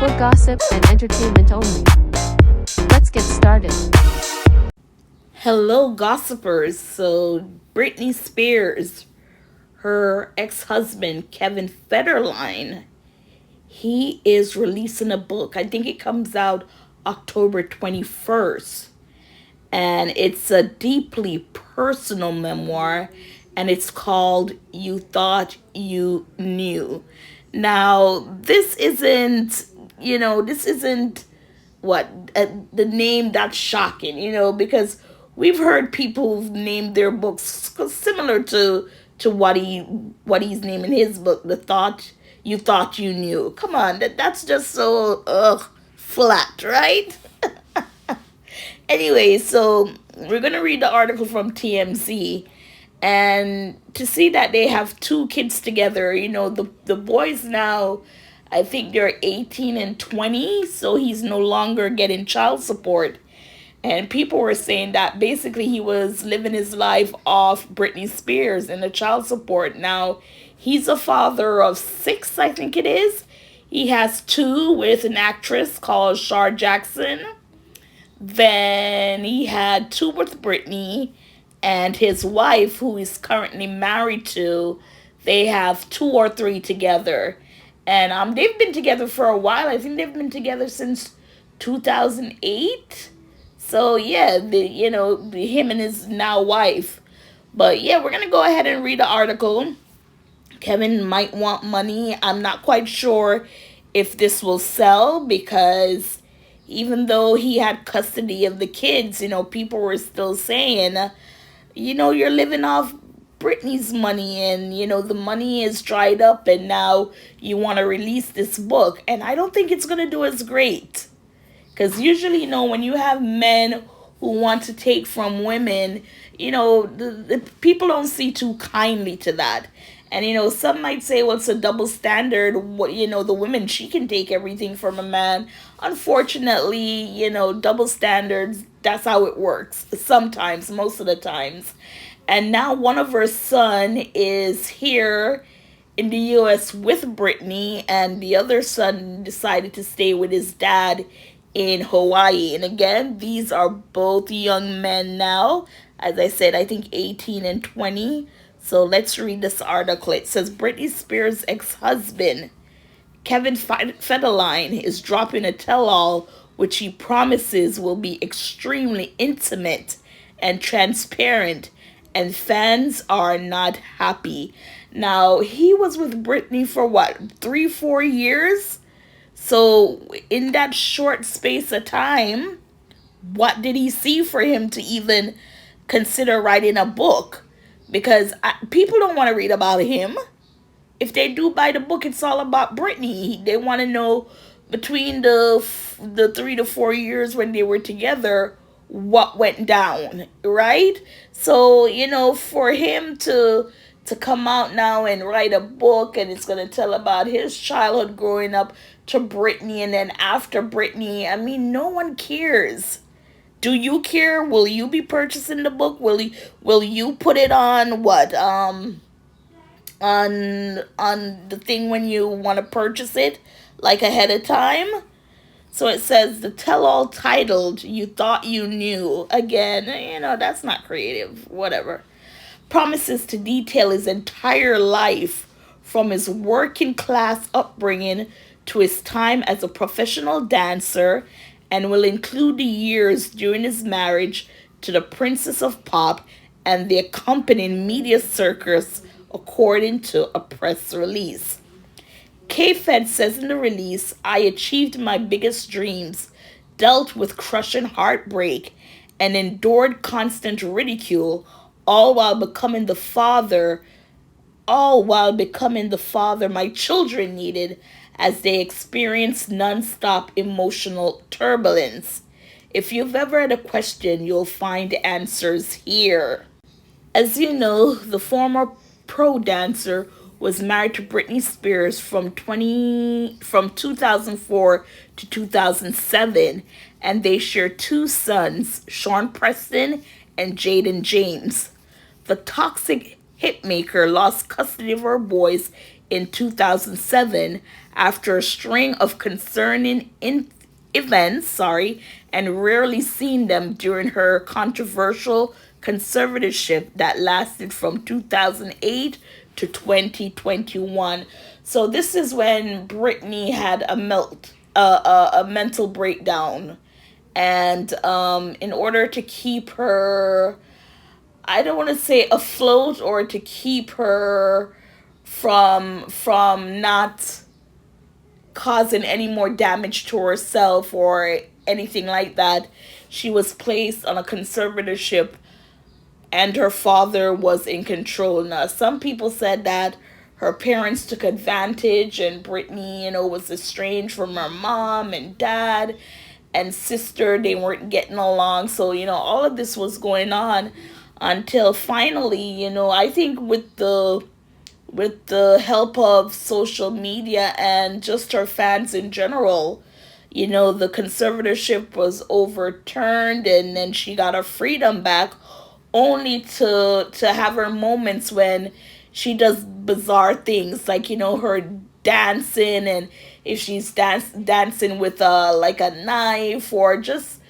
For gossip and entertainment only. Let's get started. Hello, gossipers. So, Britney Spears, her ex husband, Kevin Federline, he is releasing a book. I think it comes out October 21st. And it's a deeply personal memoir, and it's called You Thought You Knew. Now, this isn't what the name that's shocking, because we've heard people name their books similar to what he's naming his book, The Thought You Thought You Knew. Come on, that's just so flat, right? Anyway, so we're gonna read the article from TMZ, and to see that they have two kids together. The boys now, I think they're 18 and 20, so he's no longer getting child support. And people were saying that basically he was living his life off Britney Spears and the child support. Now, he's a father of six, I think it is. He has two with an actress called Shar Jackson. Then he had two with Britney, and his wife, who he's currently married to, they have two or three together. And they've been together for a while. I think they've been together since 2008. So yeah, him and his now wife. But yeah, we're gonna go ahead and read the article. Kevin might want money. I'm not quite sure if this will sell, because even though he had custody of the kids, people were still saying, you're living off Britney's money, and, the money is dried up, and now you want to release this book. And I don't think it's going to do as great. Because usually, when you have men who want to take from women, the people don't see too kindly to that. And, some might say, well, it's a double standard. What, the women, she can take everything from a man. Unfortunately, double standards, that's how it works. Sometimes, most of the times. And now one of her son is here in the U.S. with Britney, and the other son decided to stay with his dad in Hawaii. And again, these are both young men now. As I said, I think 18 and 20. So let's read this article. It says Britney Spears' ex-husband, Kevin Federline, is dropping a tell-all which he promises will be extremely intimate and transparent, and fans are not happy. Now, he was with Britney for what, 3-4 years? So in that short space of time, what did he see for him to even consider writing a book? Because people don't want to read about him. If they do buy the book, it's all about Britney. They want to know between the 3 to 4 years when they were together, what went down, right? So, for him to come out now and write a book, and it's going to tell about his childhood growing up to Britney and then after Britney, I mean, no one cares. Do you care? Will you be purchasing the book? Will you put it on what? On the thing when you want to purchase it, like ahead of time? So it says the tell-all titled You Thought You Knew. Again, that's not creative. Whatever. Promises to detail his entire life, from his working class upbringing to his time as a professional dancer, and will include the years during his marriage to the Princess of Pop and the accompanying media circus, according to a press release. K-Fed says in the release, I achieved my biggest dreams, dealt with crushing heartbreak, and endured constant ridicule, all while becoming the father my children needed as they experienced non-stop emotional turbulence. If you've ever had a question, you'll find answers here. As you know, the former pro dancer was married to Britney Spears from 2004 to 2007, and they share two sons, Sean Preston and Jaden James. The toxic hitmaker lost custody of her boys in 2007 after a string of concerning events, and rarely seen them during her controversial conservatorship that lasted from 2008 to 2021. So this is when Britney had a mental breakdown, and in order to keep her, I don't want to say afloat, or to keep her from not causing any more damage to herself or anything like that, she was placed on a conservatorship, and her father was in control. Now, some people said that her parents took advantage, and Britney, was estranged from her mom and dad and sister. They weren't getting along. So, all of this was going on until finally, I think with the help of social media and just her fans in general, the conservatorship was overturned, and then she got her freedom back, only to have her moments when she does bizarre things, like her dancing, and if she's dancing with a knife, or just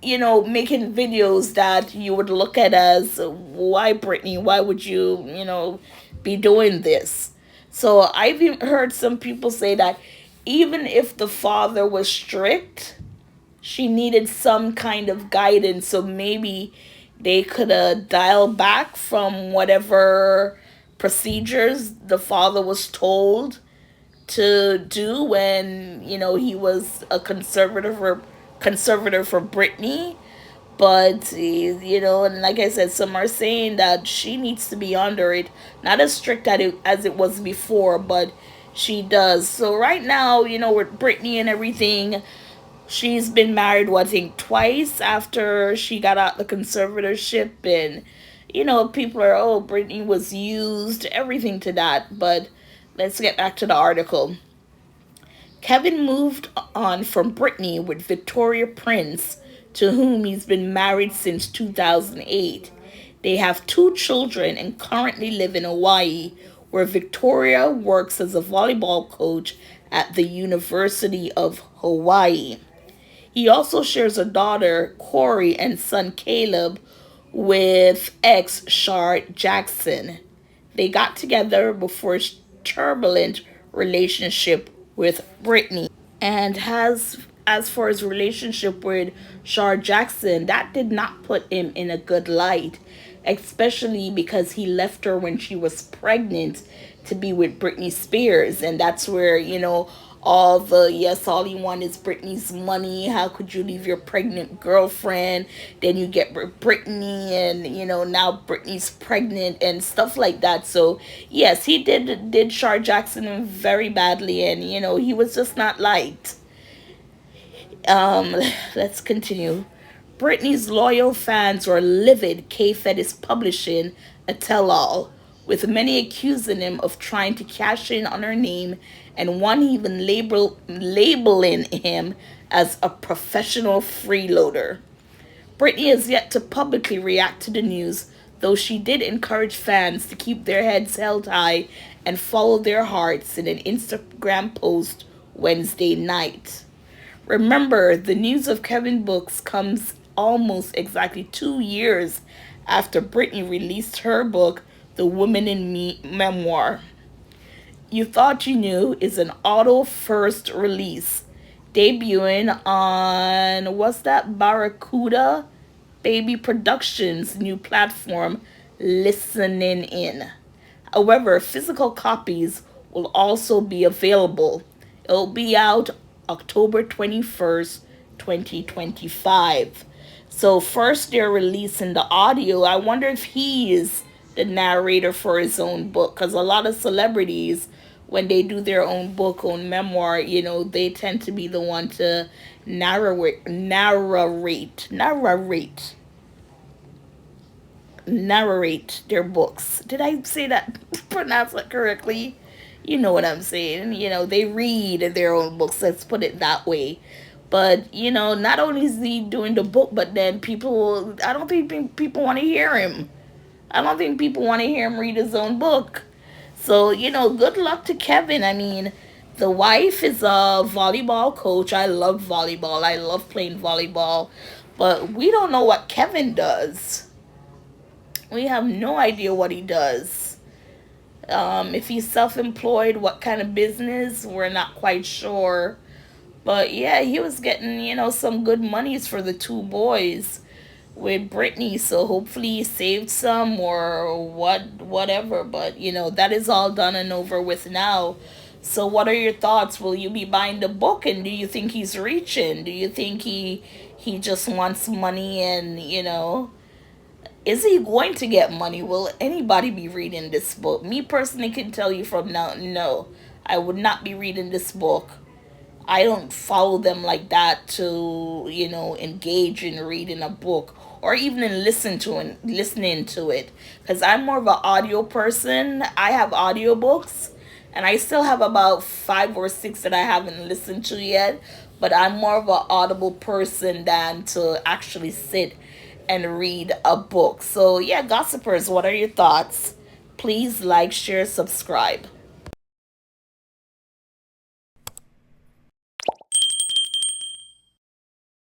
making videos that you would look at as, why, Britney, why would you, be doing this? So I've even heard some people say that even if the father was strict, she needed some kind of guidance. So maybe they could dial back from whatever procedures the father was told to do when he was a conservator for Britney. But and like I said, some are saying that she needs to be under it, not as strict as it was before, but she does. So right now, with Britney and everything, she's been married, I think, twice after she got out the conservatorship, and people are, oh, Britney was used, everything to that. But let's get back to the article. Kevin moved on from Britney with Victoria Prince, to whom he's been married since 2008. They have 2 children and currently live in Hawaii, where Victoria works as a volleyball coach at the University of Hawaii. He also shares a daughter, Corey, and son, Caleb, with ex Shar Jackson. They got together before his turbulent relationship with Britney. And as for his relationship with Shar Jackson, that did not put him in a good light, especially because he left her when she was pregnant to be with Britney Spears. And that's where, all you want is Britney's money. How could you leave your pregnant girlfriend? Then you get Britney, and now Britney's pregnant and stuff like that. So yes, he did Shar Jackson very badly, and he was just not liked. Let's continue. Britney's loyal fans were livid. K-Fed is publishing a tell-all, with many accusing him of trying to cash in on her name, and one even labeling him as a professional freeloader. Britney has yet to publicly react to the news, though she did encourage fans to keep their heads held high and follow their hearts in an Instagram post Wednesday night. Remember, the news of Kevin Books comes almost exactly 2 years after Britney released her book, The Woman in Me memoir. You Thought You Knew is an auto first release, debuting on, what's that, Barracuda Baby Productions' new platform, Listening In. However, physical copies will also be available. It'll be out October 21st, 2025. So first they're releasing the audio. I wonder if he is the narrator for his own book, because a lot of celebrities, when they do their own book, own memoir, they tend to be the one to narrate their books. Did I say that, pronounce that correctly? You know what I'm saying. They read their own books, let's put it that way. But, not only is he doing the book, but then I don't think people want to hear him. I don't think people want to hear him read his own book. So, good luck to Kevin. I mean, the wife is a volleyball coach. I love volleyball. I love playing volleyball. But we don't know what Kevin does. We have no idea what he does. If he's self employed, what kind of business, we're not quite sure. But yeah, he was getting, some good monies for the two boys with Britney. So hopefully he saved some or whatever. But that is all done and over with now. So what are your thoughts? Will you be buying the book, and do you think he's reaching? Do you think he just wants money, and is he going to get money? Will anybody be reading this book? Me personally can tell you from now, no. I would not be reading this book. I don't follow them like that to, engage in reading a book or even in listening to it. Because I'm more of an audio person. I have audiobooks, and I still have about 5 or 6 that I haven't listened to yet. But I'm more of an audible person than to actually sit and read a book. So yeah, gossipers, what are your thoughts? Please like, share, subscribe.